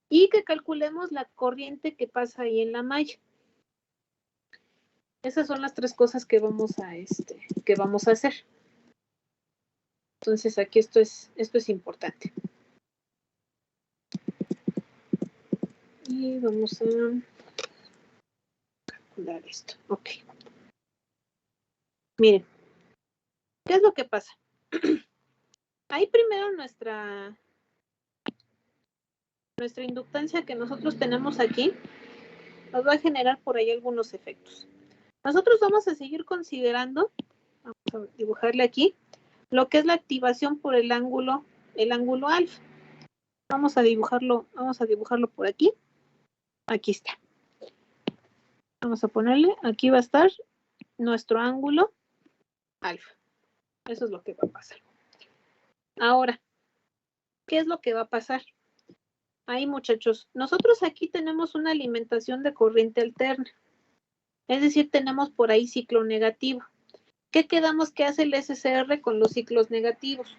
y que calculemos la corriente que pasa ahí en la malla. Esas son las tres cosas que vamos a hacer. Entonces, aquí esto es importante. Y vamos a calcular esto. Ok. Miren, ¿qué es lo que pasa? Ahí primero nuestra inductancia que nosotros tenemos aquí nos va a generar por ahí algunos efectos. Nosotros vamos a seguir considerando, vamos a dibujarle aquí, lo que es la activación por el ángulo alfa. Vamos a dibujarlo por aquí. Aquí está. Vamos a ponerle, aquí va a estar nuestro ángulo alfa. Eso es lo que va a pasar. Ahora, ¿qué es lo que va a pasar? Ahí, muchachos, nosotros aquí tenemos una alimentación de corriente alterna. Es decir, tenemos por ahí ciclo negativo. ¿Qué quedamos que hace el SCR con los ciclos negativos?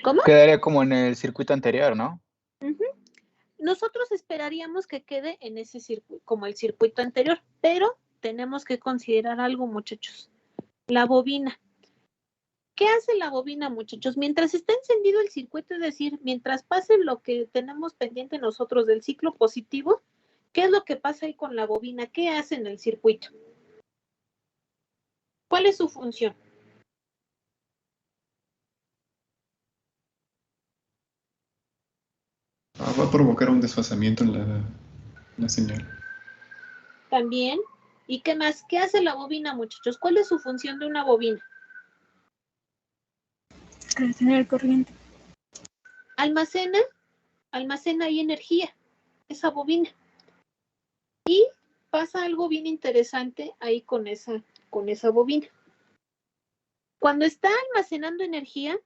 ¿Cómo? Quedaría como en el circuito anterior, ¿no? Nosotros esperaríamos que quede en ese circuito, como el circuito anterior, pero tenemos que considerar algo, muchachos. La bobina. ¿Qué hace la bobina, muchachos? Mientras está encendido el circuito, es decir, mientras pase lo que tenemos pendiente nosotros del ciclo positivo, ¿qué es lo que pasa ahí con la bobina? ¿Qué hace en el circuito? ¿Cuál es su función? Va a provocar un desfasamiento en la señal. También. ¿Y qué más? ¿Qué hace la bobina, muchachos? ¿Cuál es su función de una bobina? Tener corriente. Almacena ahí energía, esa bobina. Y pasa algo bien interesante ahí con esa bobina. Cuando está almacenando energía,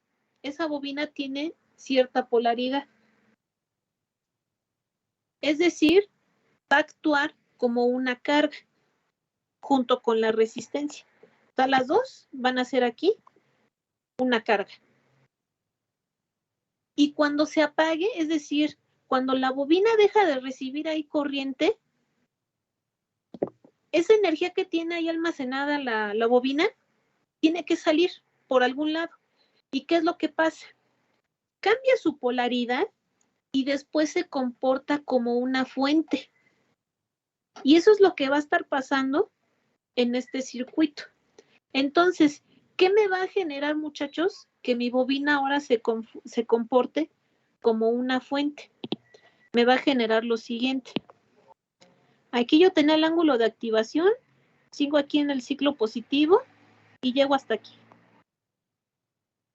esa bobina tiene cierta polaridad. Es decir, va a actuar como una carga junto con la resistencia. O sea, las dos van a ser aquí una carga. Y cuando se apague, es decir, cuando la bobina deja de recibir ahí corriente, esa energía que tiene ahí almacenada la bobina tiene que salir por algún lado. ¿Y qué es lo que pasa? Cambia su polaridad y después se comporta como una fuente. Y eso es lo que va a estar pasando en este circuito. Entonces, ¿qué me va a generar, muchachos? Que mi bobina ahora se comporte como una fuente. Me va a generar lo siguiente. Aquí yo tenía el ángulo de activación, sigo aquí en el ciclo positivo y llego hasta aquí.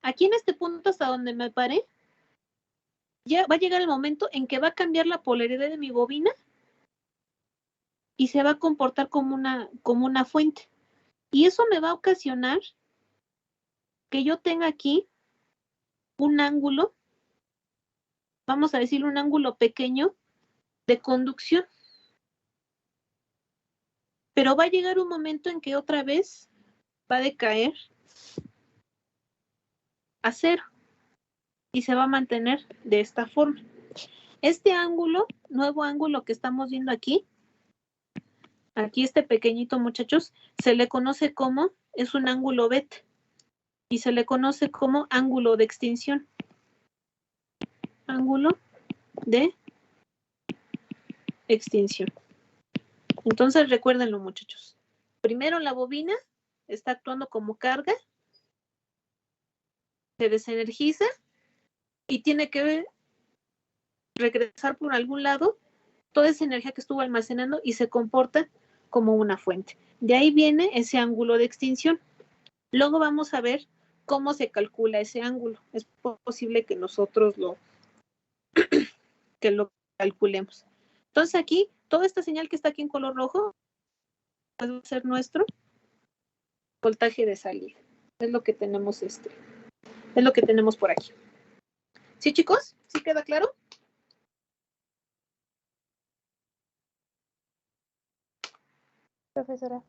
Aquí en este punto hasta donde me paré, ya va a llegar el momento en que va a cambiar la polaridad de mi bobina y se va a comportar como una fuente. Y eso me va a ocasionar que yo tenga aquí un ángulo, vamos a decir un ángulo pequeño de conducción. Pero va a llegar un momento en que otra vez va a decaer a cero y se va a mantener de esta forma. Este ángulo, nuevo ángulo que estamos viendo aquí este pequeñito, muchachos, se le conoce como, es un ángulo beta y se le conoce como ángulo de extinción. Ángulo de extinción. Entonces recuérdenlo, muchachos. Primero la bobina está actuando como carga, se desenergiza y tiene que regresar por algún lado toda esa energía que estuvo almacenando y se comporta como una fuente. De ahí viene ese ángulo de extinción. Luego vamos a ver cómo se calcula ese ángulo. Es posible que nosotros lo calculemos. Entonces aquí, toda esta señal que está aquí en color rojo puede ser nuestro voltaje de salida. Es lo que tenemos es lo que tenemos por aquí. ¿Sí, chicos? ¿Sí queda claro? Profesora.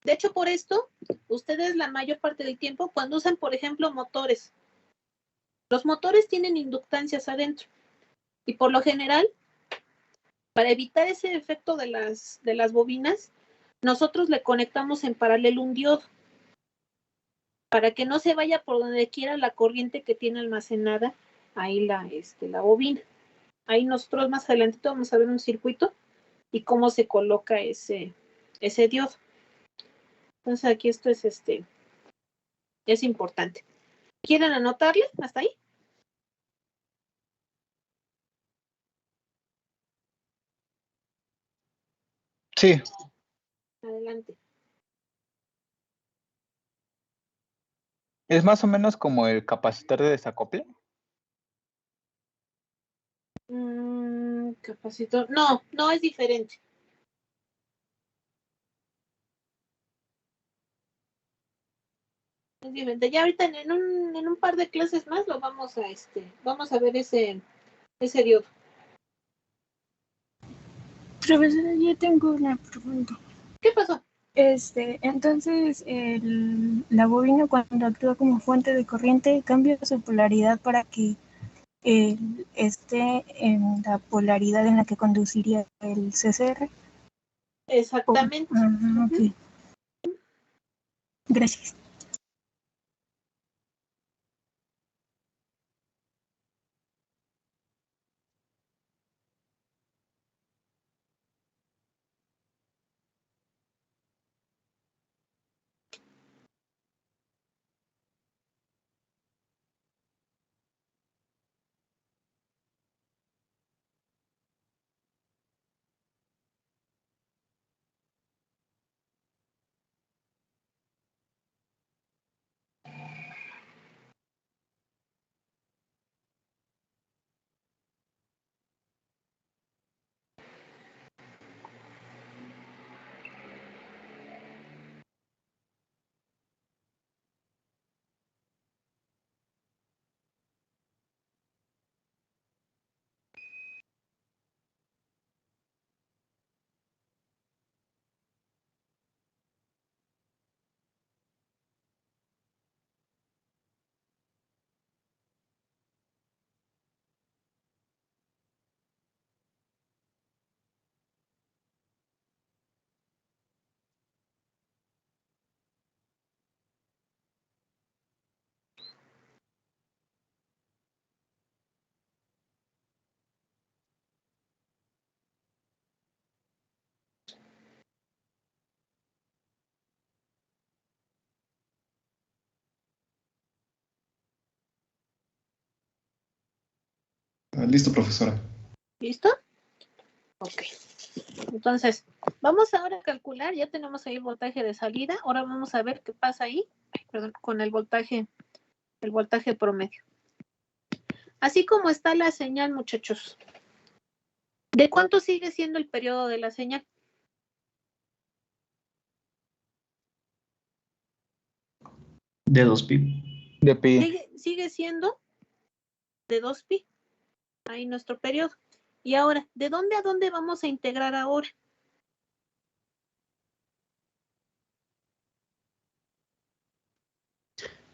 De hecho, por esto, ustedes la mayor parte del tiempo, cuando usan, por ejemplo, motores, los motores tienen inductancias adentro. Y por lo general, para evitar ese efecto de las bobinas, nosotros le conectamos en paralelo un diodo, para que no se vaya por donde quiera la corriente que tiene almacenada ahí la bobina. Ahí nosotros más adelantito vamos a ver un circuito y cómo se coloca ese diodo. Entonces aquí esto es importante. ¿Quieren anotarle hasta ahí? Sí. Adelante. Es más o menos como el capacitor de desacople. Capacitor. No es diferente. Es diferente. Ya ahorita en un par de clases más lo vamos a ver ese diodo. Profesora, yo tengo una pregunta. ¿Qué pasó? Entonces, la bobina cuando actúa como fuente de corriente cambia su polaridad para que esté en la polaridad en la que conduciría el CCR. Exactamente. Okay. Gracias. Listo, profesora. ¿Listo? Ok. Entonces, vamos ahora a calcular, ya tenemos ahí el voltaje de salida, ahora vamos a ver qué pasa ahí, con el voltaje promedio. Así como está la señal, muchachos, ¿de cuánto sigue siendo el periodo de la señal? De 2pi. De pi. Sigue siendo de 2pi. Ahí nuestro periodo. Y ahora, ¿de dónde a dónde vamos a integrar ahora?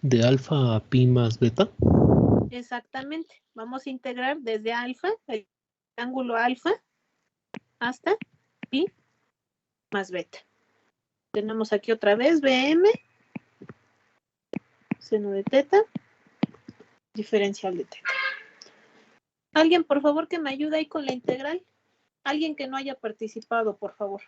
De alfa a pi más beta. Exactamente. Vamos a integrar desde alfa, el ángulo alfa, hasta pi más beta. Tenemos aquí otra vez BM, seno de teta, diferencial de teta. Alguien, por favor, que me ayude ahí con la integral. Alguien que no haya participado, por favor.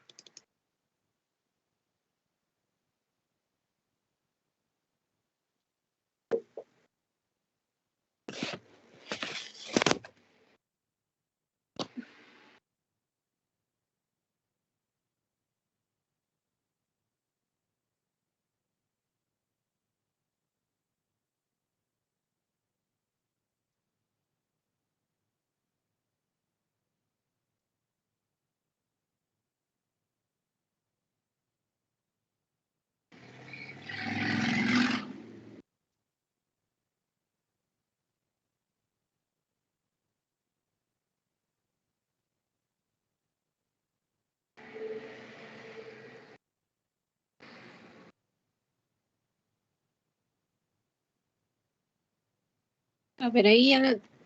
A ver, ahí,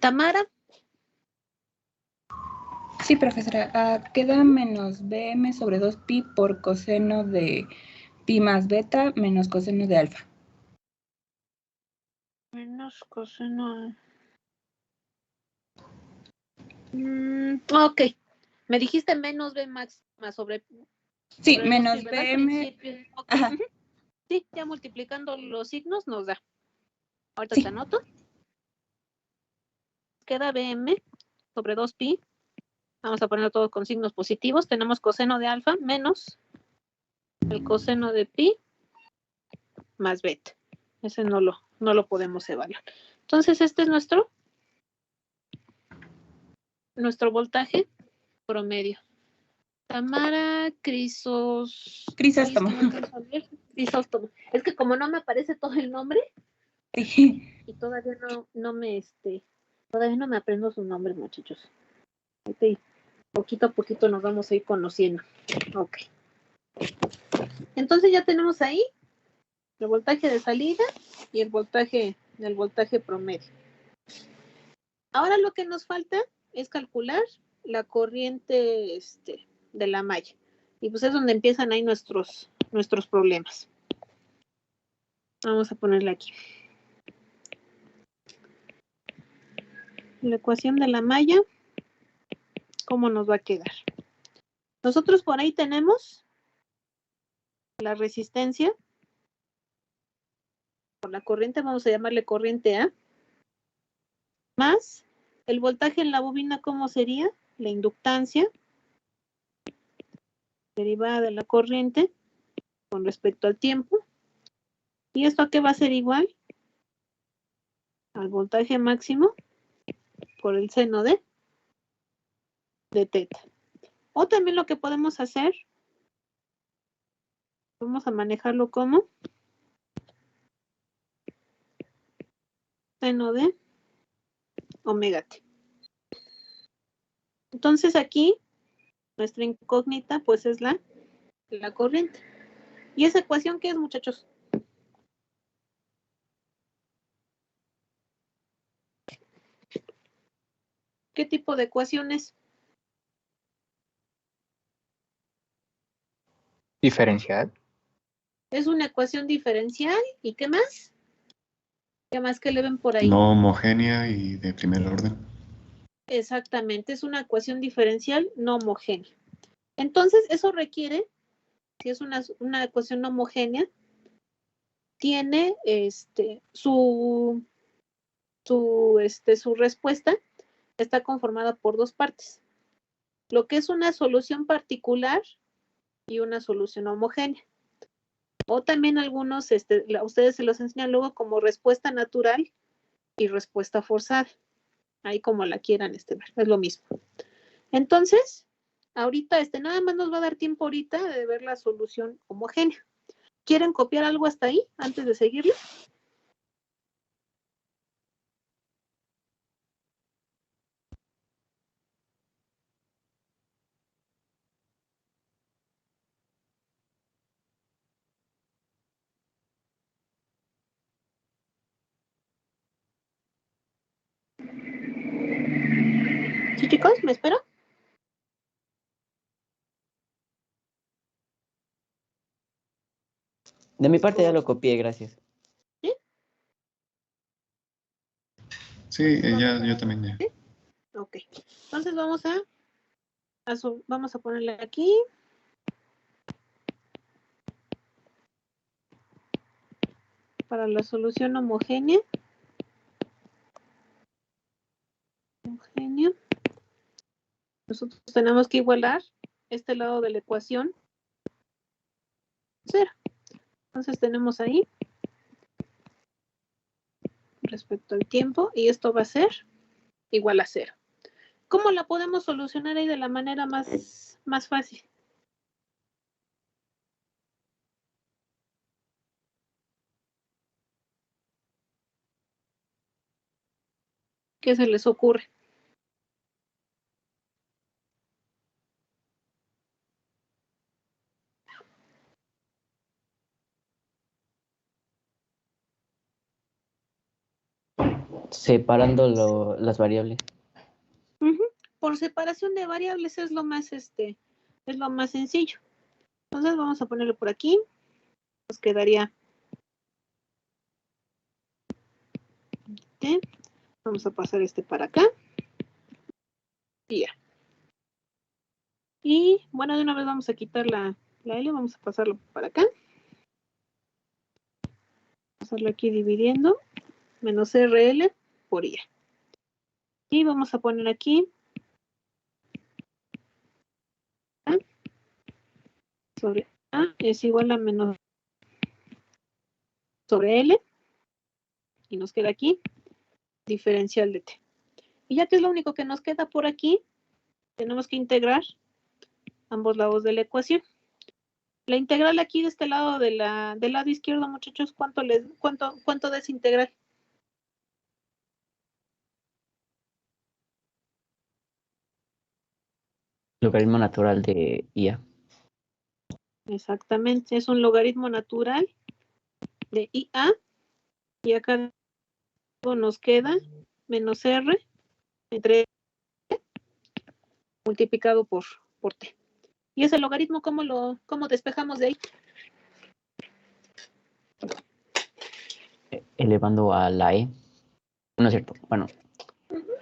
Tamara. Sí, profesora. Queda menos BM sobre 2pi por coseno de pi más beta menos coseno de alfa. Menos coseno. Ok. Me dijiste menos B más sobre. Sí, sobre menos 2pi, BM. Okay. Ajá. Sí, ya multiplicando los signos nos da. Ahorita Sí. te anoto. Queda BM sobre 2pi. Vamos a ponerlo todo con signos positivos. Tenemos coseno de alfa menos el coseno de pi más beta. Ese no lo podemos evaluar. Entonces, este es nuestro voltaje promedio. Tamara Crisóstomo. Crisóstomo. Es que como no me aparece todo el nombre, sí. Y todavía todavía no me aprendo sus nombres, muchachos. Okay. Poquito a poquito nos vamos a ir conociendo. Ok. Entonces ya tenemos ahí el voltaje de salida y el voltaje promedio. Ahora lo que nos falta es calcular la corriente de la malla. Y pues es donde empiezan ahí nuestros problemas. Vamos a ponerle aquí. La ecuación de la malla, ¿cómo nos va a quedar? Nosotros por ahí tenemos la resistencia por la corriente, vamos a llamarle corriente A, más el voltaje en la bobina, ¿cómo sería? La inductancia derivada de la corriente con respecto al tiempo. ¿Y esto a qué va a ser igual? Al voltaje máximo por el seno de teta. O también lo que podemos hacer, vamos a manejarlo como seno de omega t. Entonces aquí nuestra incógnita pues es la corriente. ¿Y esa ecuación qué es, muchachos? ¿Qué tipo de ecuación es? Diferencial. Es una ecuación diferencial. ¿Y qué más? ¿Qué más que le ven por ahí? No homogénea y de primer orden. Exactamente, es una ecuación diferencial no homogénea. Entonces, eso requiere, si es una ecuación no homogénea, tiene su respuesta está conformada por dos partes. Lo que es una solución particular y una solución homogénea. O también algunos, a ustedes se los enseñan luego como respuesta natural y respuesta forzada. Ahí como la quieran ver, es lo mismo. Entonces, ahorita nada más nos va a dar tiempo ahorita de ver la solución homogénea. ¿Quieren copiar algo hasta ahí antes de seguirle? ¿Sí, chicos? ¿Me espero? De mi parte ya lo copié, gracias. Sí, yo también ya. Ok. Entonces vamos a ponerle aquí. Para la solución homogénea. Nosotros tenemos que igualar este lado de la ecuación 0. Entonces tenemos ahí respecto al tiempo y esto va a ser igual a 0. ¿Cómo la podemos solucionar ahí de la manera más fácil? ¿Qué se les ocurre? Separando las variables. Por separación de variables es lo más sencillo. Entonces vamos a ponerlo por aquí. Nos quedaría. Vamos a pasar para acá. Y ya. Y bueno, de una vez vamos a quitar la L, vamos a pasarlo para acá. Pasarlo aquí dividiendo. Menos RL por I. Y vamos a poner aquí. A sobre A es igual a menos sobre L. Y nos queda aquí diferencial de T. Y ya que es lo único que nos queda por aquí, tenemos que integrar ambos lados de la ecuación. La integral aquí de este lado del lado izquierdo, muchachos, ¿cuánto da esa integral? Logaritmo natural de IA. Exactamente, es un logaritmo natural de IA. Y acá nos queda menos R entre multiplicado por T. ¿Y ese logaritmo cómo despejamos de ahí? Elevando a la E. No es cierto. Bueno,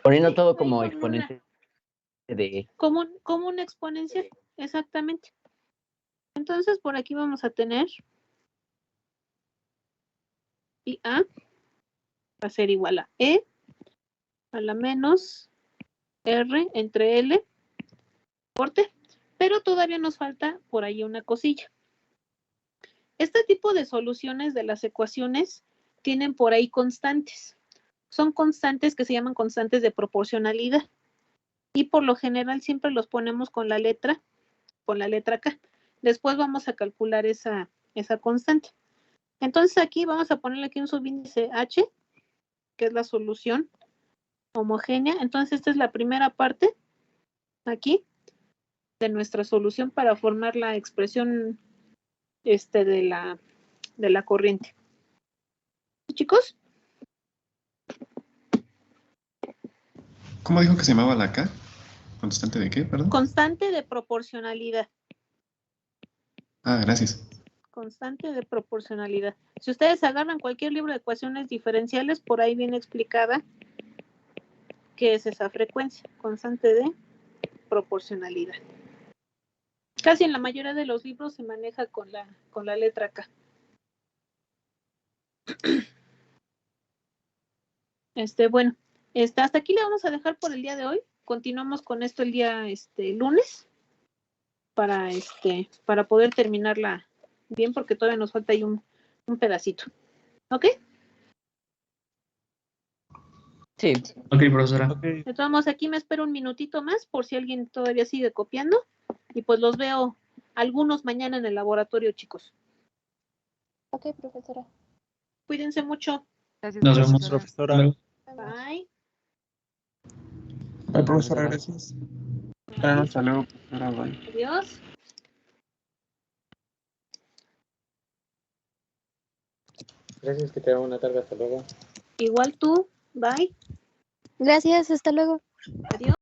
poniendo todo como exponente de E. Como una exponencial, exactamente. Entonces, por aquí vamos a tener IA va a ser igual a E a la menos R entre L por T. Pero todavía nos falta por ahí una cosilla. Este tipo de soluciones de las ecuaciones tienen por ahí constantes. Son constantes que se llaman constantes de proporcionalidad. Y por lo general siempre los ponemos con la letra K. Después vamos a calcular esa constante. Entonces aquí vamos a ponerle aquí un subíndice H, que es la solución homogénea. Entonces esta es la primera parte aquí de nuestra solución para formar la expresión de la corriente. ¿Chicos? ¿Cómo dijo que se llamaba la K? ¿Constante de qué, perdón? Constante de proporcionalidad. Ah, gracias. Constante de proporcionalidad. Si ustedes agarran cualquier libro de ecuaciones diferenciales, por ahí viene explicada qué es esa frecuencia. Constante de proporcionalidad. Casi en la mayoría de los libros se maneja con la letra K. Bueno, hasta aquí le vamos a dejar por el día de hoy. Continuamos con esto el día lunes para poder terminarla bien, porque todavía nos falta ahí un pedacito. ¿Ok? Sí. Ok, profesora. De todos modos, aquí me espero un minutito más por si alguien todavía sigue copiando. Y pues los veo algunos mañana en el laboratorio, chicos. Ok, profesora. Cuídense mucho. Gracias, Nos vemos, profesora. Bye. Bye, profesora, gracias. Hasta luego, profesora. Bye. Adiós. Gracias, que te haga una tarde. Hasta luego. Igual tú. Bye. Gracias, hasta luego. Adiós.